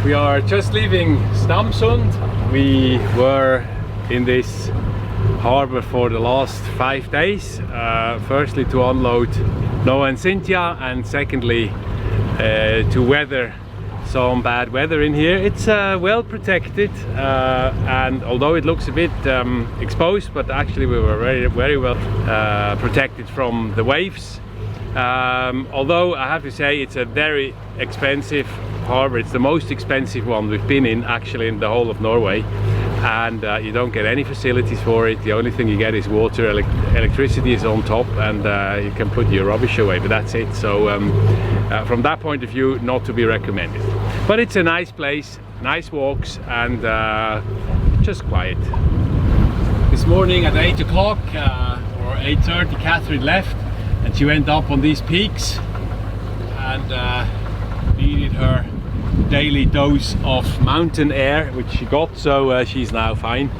We are just leaving Stamsund. We were in this harbour for the last 5 days. Firstly to unload Noah and Cynthia, and secondly to weather some bad weather in here. It's well protected, and although it looks a bit exposed, but actually we were very well protected from the waves. Although I have to say it's a very expensive harbour. It's the most expensive one we've been in actually in the whole of Norway, and you don't get any facilities for it. The only thing you get is water. Electricity is on top, and you can put your rubbish away, but that's it. So from that point of view, not to be recommended, but it's a nice place, nice walks, and just quiet. This morning at 8 o'clock or 8:30, Catherine left and she went up on these peaks and needed her daily dose of mountain air, which she got, so she's now fine.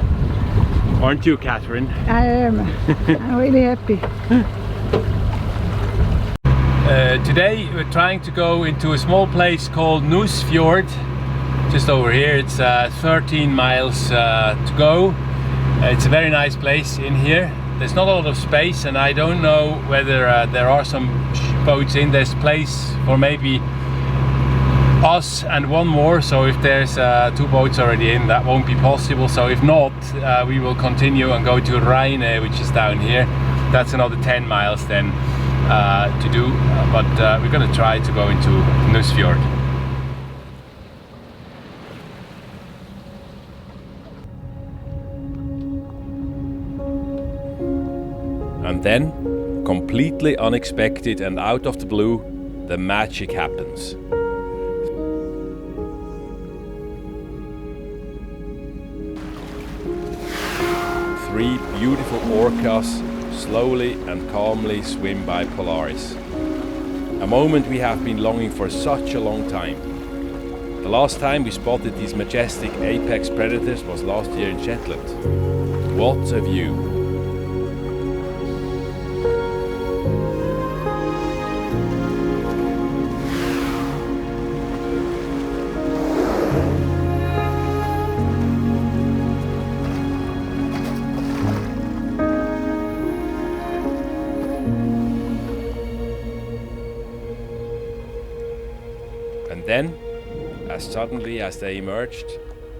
Aren't you, Catherine? I am. I'm really happy. Today we're trying to go into a small place called Nusfjord, just over here. It's 13 miles to go. It's a very nice place in here. There's not a lot of space, and I don't know whether there are some boats in this place for maybe us and one more. So if there's 2 boats already in, that won't be possible. So if not, we will continue and go to Reine, which is down here. That's another 10 miles then to do, but we're going to try to go into Nusfjord. And then, completely unexpected and out of the blue, the magic happens. Three beautiful orcas slowly and calmly swim by Polaris. A moment we have been longing for such a long time. The last time we spotted these majestic apex predators was last year in Shetland. What a view! And then, as suddenly as they emerged,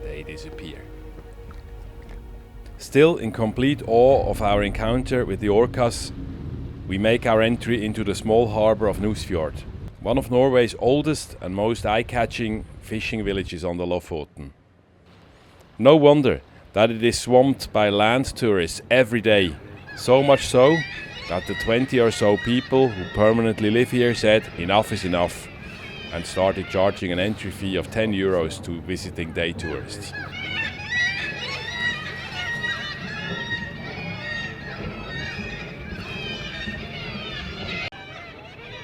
they disappear. Still in complete awe of our encounter with the orcas, we make our entry into the small harbour of Nusfjord, one of Norway's oldest and most eye-catching fishing villages on the Lofoten. No wonder that it is swamped by land tourists every day, so much so that the 20 or so people who permanently live here said enough is enough, and started charging an entry fee of 10 euros to visiting day tourists.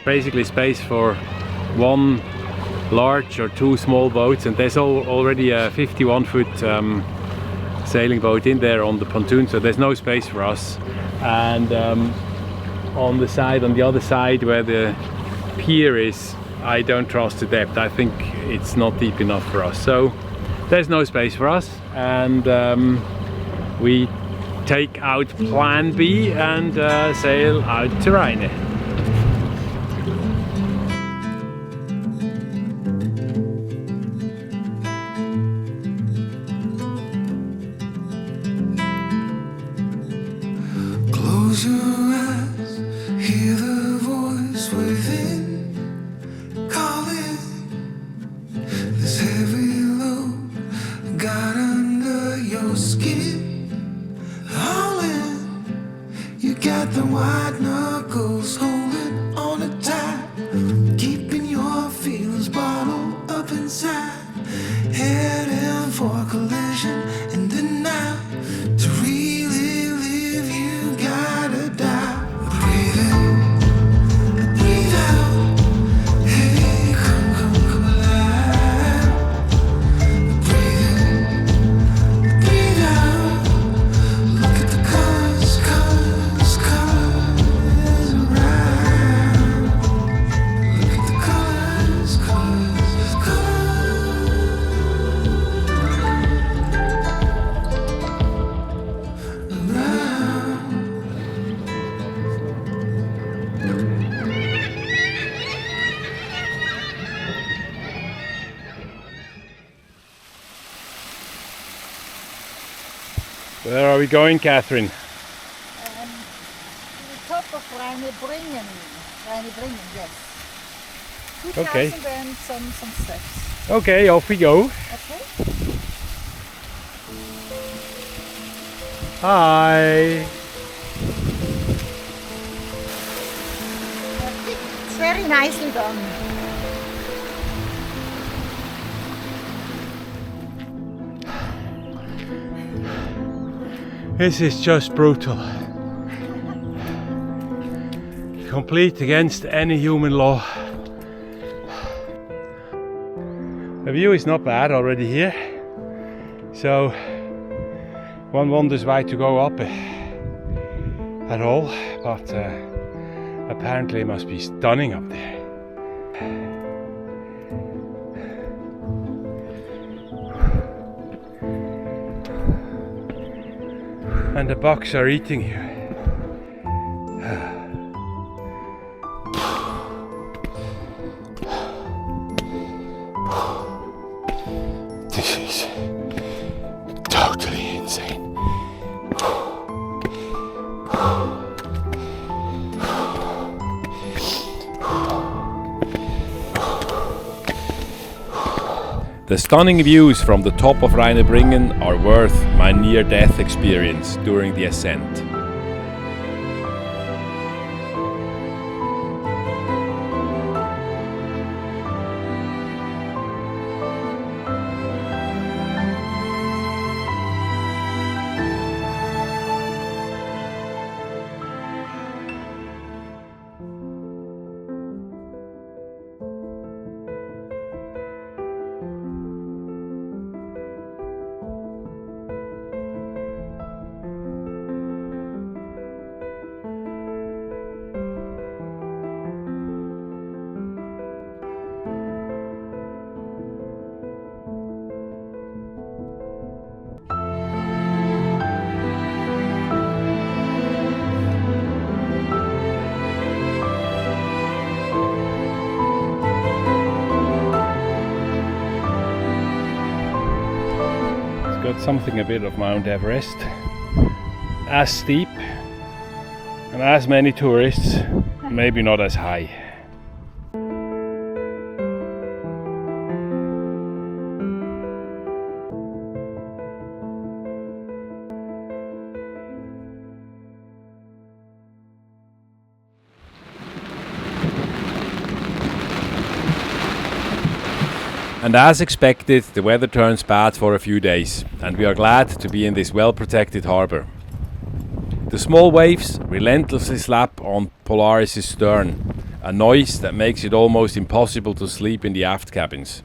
Basically space for 1 large or 2 small boats, and there's already a 51-foot sailing boat in there on the pontoon, so there's no space for us. And on the other side where the pier is, I don't trust the depth. I think it's not deep enough for us, so there's no space for us, and we take out plan B and sail out to Reine. Close your eyes, hear the voice within. The white knuckles Where are we going, Catherine? To the top of Reinebringen. Reinebringen, yes. 2000 Okay. and some steps. Okay, off we go. Okay. Hi. It's very nicely done. This is just brutal. Complete against any human law. The view is not bad already here. So one wonders why to go up at all, but apparently it must be stunning up there. And the bugs are eating here. This is totally insane. The stunning views from the top of Reinebringen are worth my near-death experience during the ascent. Got something a bit of Mount Everest, as steep and as many tourists, maybe not as high. And as expected, the weather turns bad for a few days, and we are glad to be in this well-protected harbour. The small waves relentlessly slap on Polaris' stern, a noise that makes it almost impossible to sleep in the aft cabins.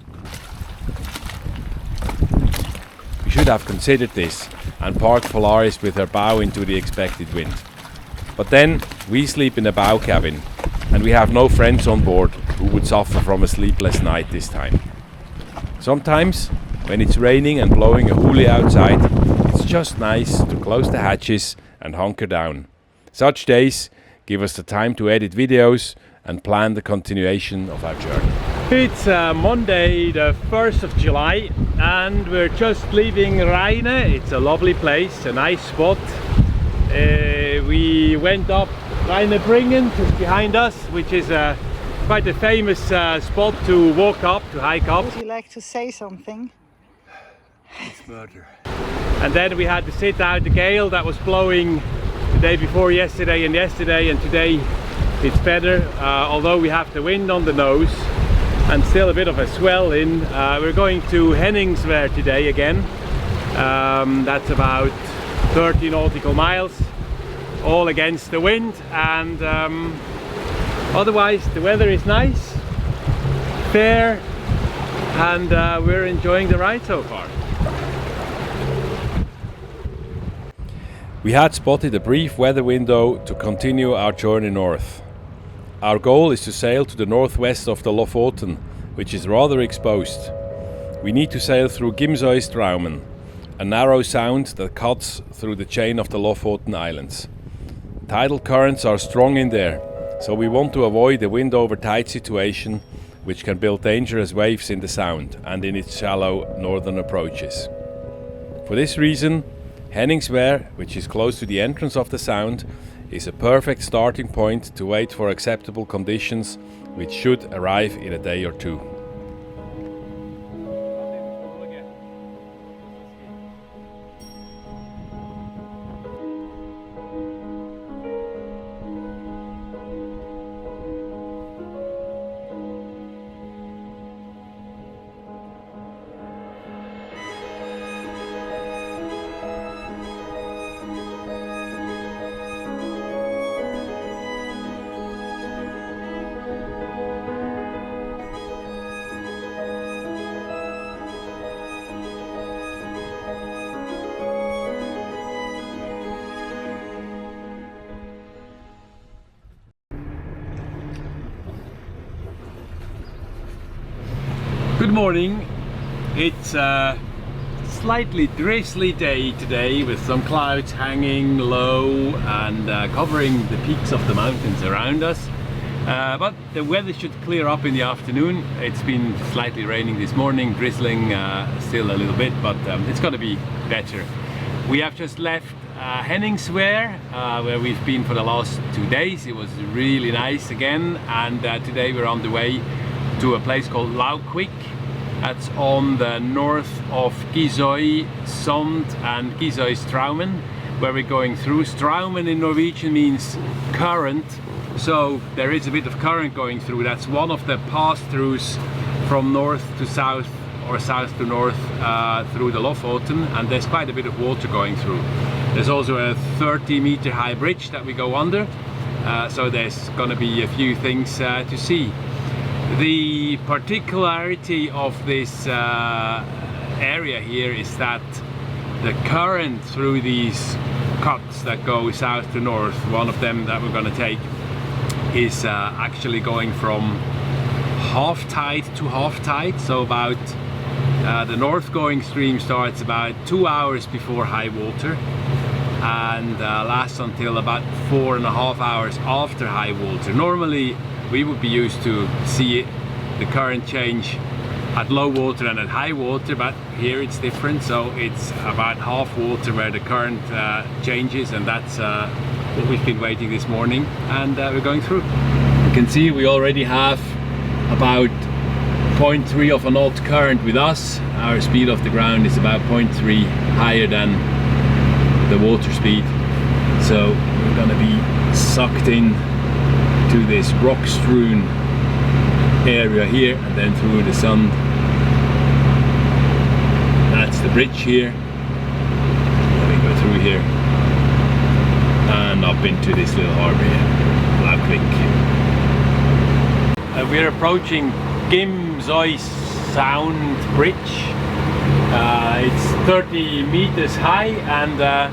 We should have considered this and parked Polaris with her bow into the expected wind. But then we sleep in the bow cabin, and we have no friends on board who would suffer from a sleepless night this time. Sometimes, when it's raining and blowing a hoolie outside, it's just nice to close the hatches and hunker down. Such days give us the time to edit videos and plan the continuation of our journey. It's Monday, the 1st of July, and we're just leaving Reine. It's a lovely place, a nice spot. We went up Reinebringen, just behind us, which is quite a famous spot to walk up, to hike up. Would you like to say something? It's murder. And then we had to sit out the gale that was blowing the day before yesterday, and today it's better, although we have the wind on the nose and still a bit of a swell in. We're going to Henningsvær today again. That's about 30 nautical miles, all against the wind, and otherwise the weather is nice, fair, and we're enjoying the ride so far. We had spotted a brief weather window to continue our journey north. Our goal is to sail to the northwest of the Lofoten, which is rather exposed. We need to sail through Gimsøystraumen, a narrow sound that cuts through the chain of the Lofoten Islands. Tidal currents are strong in there, so we want to avoid a wind over tide situation, which can build dangerous waves in the sound and in its shallow northern approaches. For this reason, Henningsvær, which is close to the entrance of the sound, is a perfect starting point to wait for acceptable conditions, which should arrive in a day or two. Good morning. It's a slightly drizzly day today with some clouds hanging low and covering the peaks of the mountains around us. But the weather should clear up in the afternoon. It's been slightly raining this morning, drizzling still a little bit, but it's going to be better. We have just left Henningsvær, where we've been for the last 2 days. It was really nice again, and today we're on the way to a place called Laukvika. That's on the north of Gimsøystraumen and Gimsøystraumen, where we're going through. Straumen in Norwegian means current, so there is a bit of current going through. That's one of the pass-throughs from north to south or south to north through the Lofoten, and there's quite a bit of water going through. There's also a 30-meter high bridge that we go under, so there's going to be a few things to see. The particularity of this area here is that the current through these cuts that go south to north, one of them that we're going to take, is actually going from half tide to half tide. So about the north going stream starts about 2 hours before high water and lasts until about 4.5 hours after high water. Normally we would be used to see the current change at low water and at high water, but here it's different. So it's about half water where the current changes, and that's what we've been waiting this morning, and we're going through. You can see we already have about 0.3 of a knot current with us. Our speed off the ground is about 0.3 higher than the water speed, so we're going to be sucked in to this rock-strewn area here and then through the sun. That's the bridge here. Let me go through here and up into this little harbour here, Laukvika. We're approaching Gimsøystraumen bridge. It's 30 meters high, and the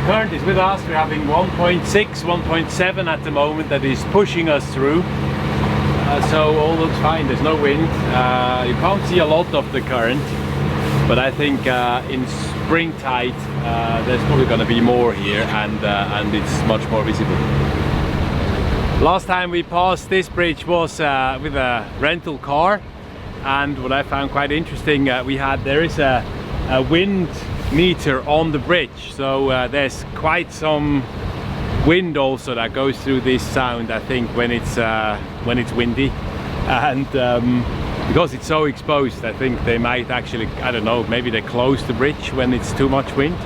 current is with us. We're having 1.6, 1.7 at the moment that is pushing us through. So all looks fine, there's no wind. You can't see a lot of the current, but I think in spring tide there's probably going to be more here, and it's much more visible. Last time we passed this bridge was with a rental car, and what I found quite interesting, there is a wind meter on the bridge, so there's quite some wind also that goes through this sound, I think, when it's windy, and because it's so exposed, I think they might actually, I don't know, maybe they close the bridge when it's too much wind.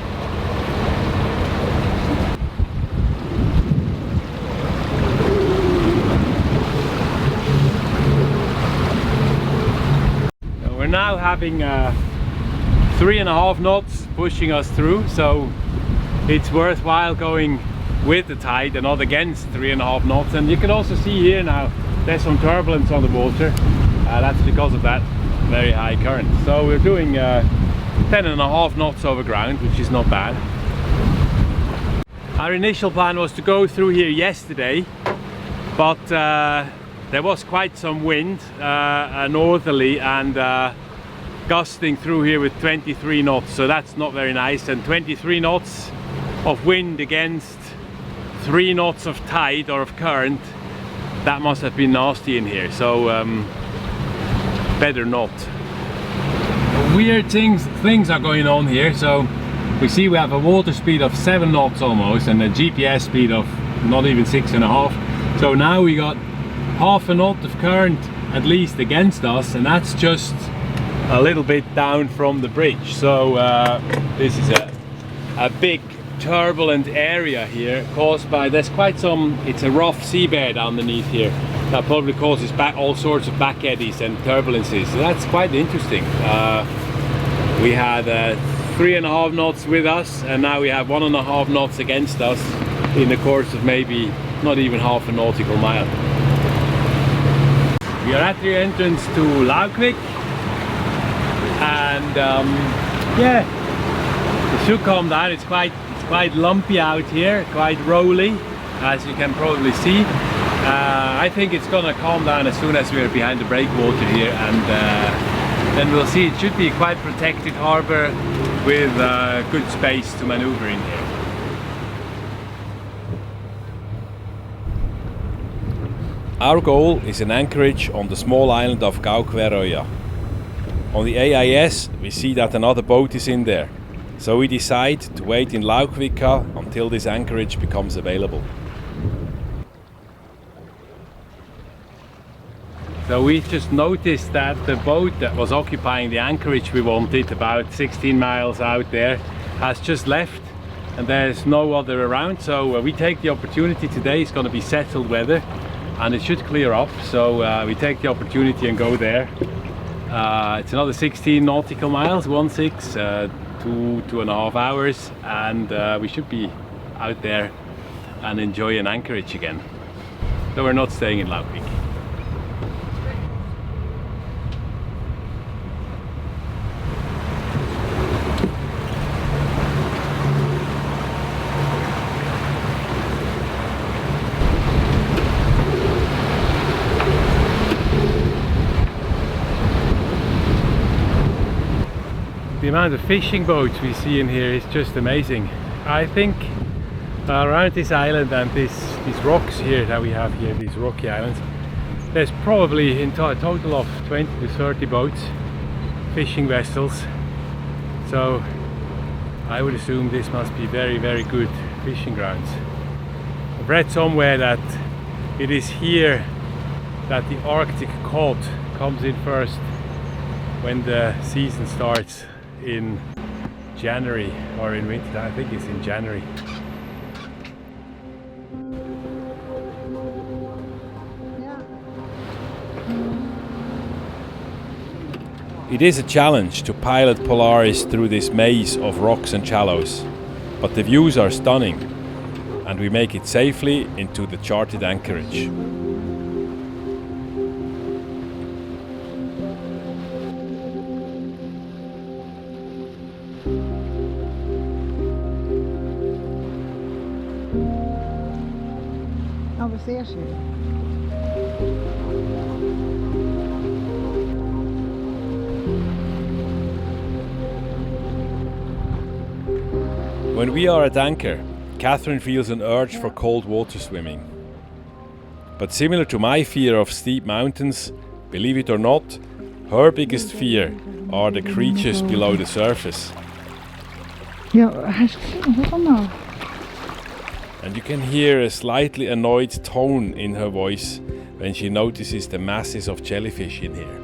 We're now having 3.5 knots pushing us through, so it's worthwhile going with the tide and not against 3.5 knots. And you can also see here now there's some turbulence on the water. That's because of that very high current. So we're doing 10.5 knots over ground, which is not bad. Our initial plan was to go through here yesterday, but there was quite some wind, northerly, and gusting through here with 23 knots, so that's not very nice. And 23 knots of wind against 3 knots of tide or of current, that must have been nasty in here, so better not. Weird things are going on here. So We see we have a water speed of 7 knots almost and a GPS speed of not even 6.5. So now we got half a knot of current at least against us, and that's just a little bit down from the bridge. So this is a big turbulent area here caused by, there's quite some, it's a rough seabed underneath here that probably causes all sorts of back eddies and turbulences. So that's quite interesting. We had 3.5 knots with us, and now we have 1.5 knots against us in the course of maybe not even half a nautical mile. We are at the entrance to Laukvika, and yeah, it should calm down. It's quite lumpy out here, quite rolly, as you can probably see. I think it's gonna calm down as soon as we're behind the breakwater here, and then we'll see. It should be quite protected harbour with good space to maneuver in here. Our goal is an anchorage on the small island of Gaukværøya. On the AIS we see that another boat is in there, so we decide to wait in Laukvika until this anchorage becomes available. So we just noticed that the boat that was occupying the anchorage we wanted, about 16 miles out there, has just left, and there's no other around. So we take the opportunity. Today is going to be settled weather and it should clear up, so we take the opportunity and go there. It's another 16 nautical miles, 2.5 hours, and we should be out there and enjoy an anchorage again. So we're not staying in Laukvika. The amount of fishing boats we see in here is just amazing. I think around this island and these rocks here that we have here, these rocky islands, there's probably in a total of 20 to 30 boats, fishing vessels. So I would assume this must be very, very good fishing grounds. I've read somewhere that it is here that the Arctic cod comes in first when the season starts in January, or in winter. I think it's in January. It is a challenge to pilot Polaris through this maze of rocks and shallows, but the views are stunning, and we make it safely into the charted anchorage. When we are at anchor, Catherine feels an urge for cold water swimming. But similar to my fear of steep mountains, believe it or not, her biggest fear are the creatures below the surface. And you can hear a slightly annoyed tone in her voice when she notices the masses of jellyfish in here.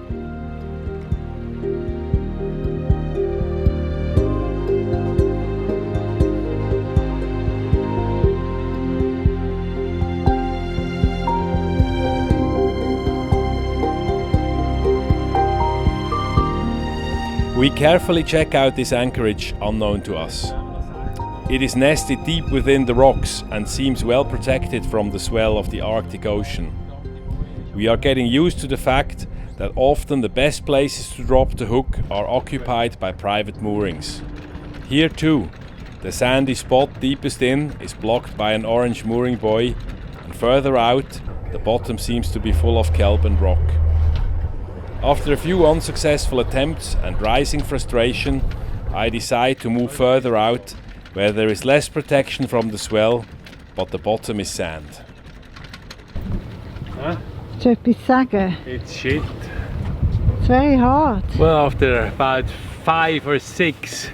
We carefully check out this anchorage unknown to us. It is nested deep within the rocks and seems well protected from the swell of the Arctic Ocean. We are getting used to the fact that often the best places to drop the hook are occupied by private moorings. Here too, the sandy spot deepest in is blocked by an orange mooring buoy, and further out, the bottom seems to be full of kelp and rock. After a few unsuccessful attempts and rising frustration, I decide to move further out, where there is less protection from the swell, but the bottom is sand. Huh? It's shit. It's very hard. Well, after about 5 or 6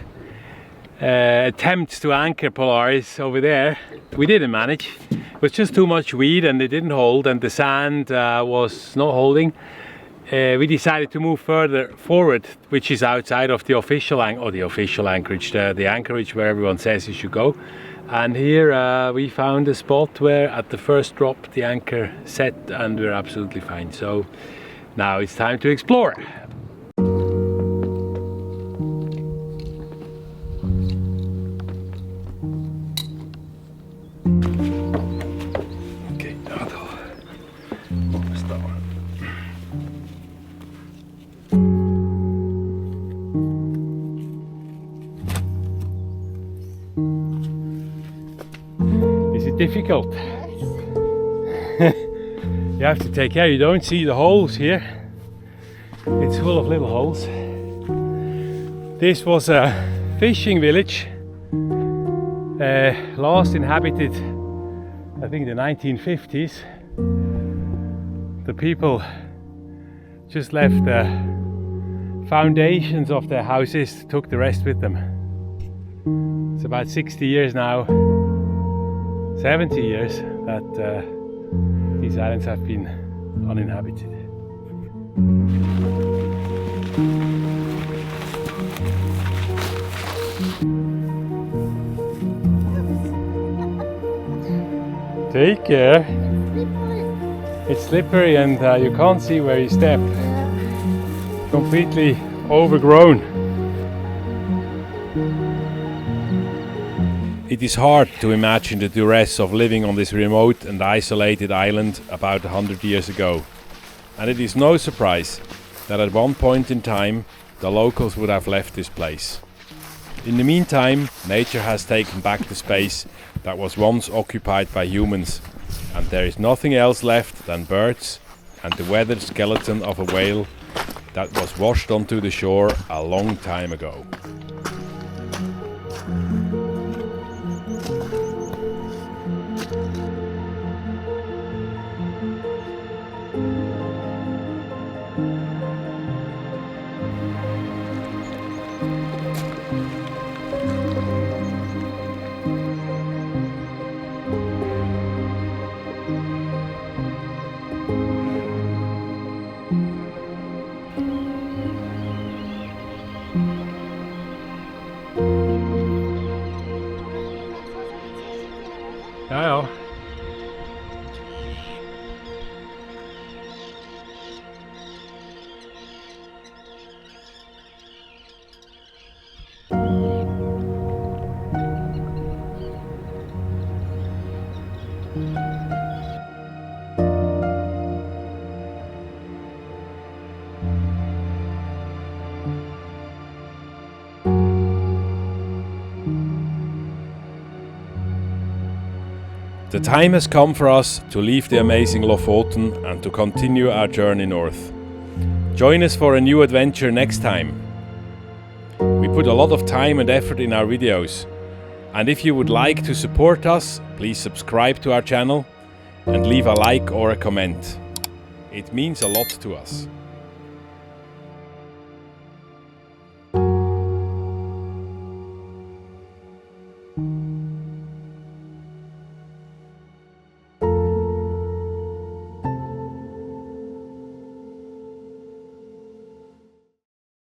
attempts to anchor Polaris over there. We didn't manage. It was just too much weed and it didn't hold, and the sand was not holding. We decided to move further forward, which is outside of the official anchorage, the anchorage where everyone says you should go. And here we found a spot where at the first drop the anchor set and we're absolutely fine. So now it's time to explore. Difficult. You have to take care, you don't see the holes here. It's full of little holes. This was a fishing village, last inhabited I think the 1950s. The people just left the foundations of their houses, took the rest with them. It's about 60 years now, 70 years that these islands have been uninhabited. Take care. It's slippery and you can't see where you step. Completely overgrown. It is hard to imagine the duress of living on this remote and isolated island about 100 years ago. And it is no surprise that at one point in time the locals would have left this place. In the meantime, nature has taken back the space that was once occupied by humans, and there is nothing else left than birds and the weathered skeleton of a whale that was washed onto the shore a long time ago. Ja, ja. The time has come for us to leave the amazing Lofoten and to continue our journey north. Join us for a new adventure next time. We put a lot of time and effort in our videos, and if you would like to support us, please subscribe to our channel and leave a like or a comment. It means a lot to us.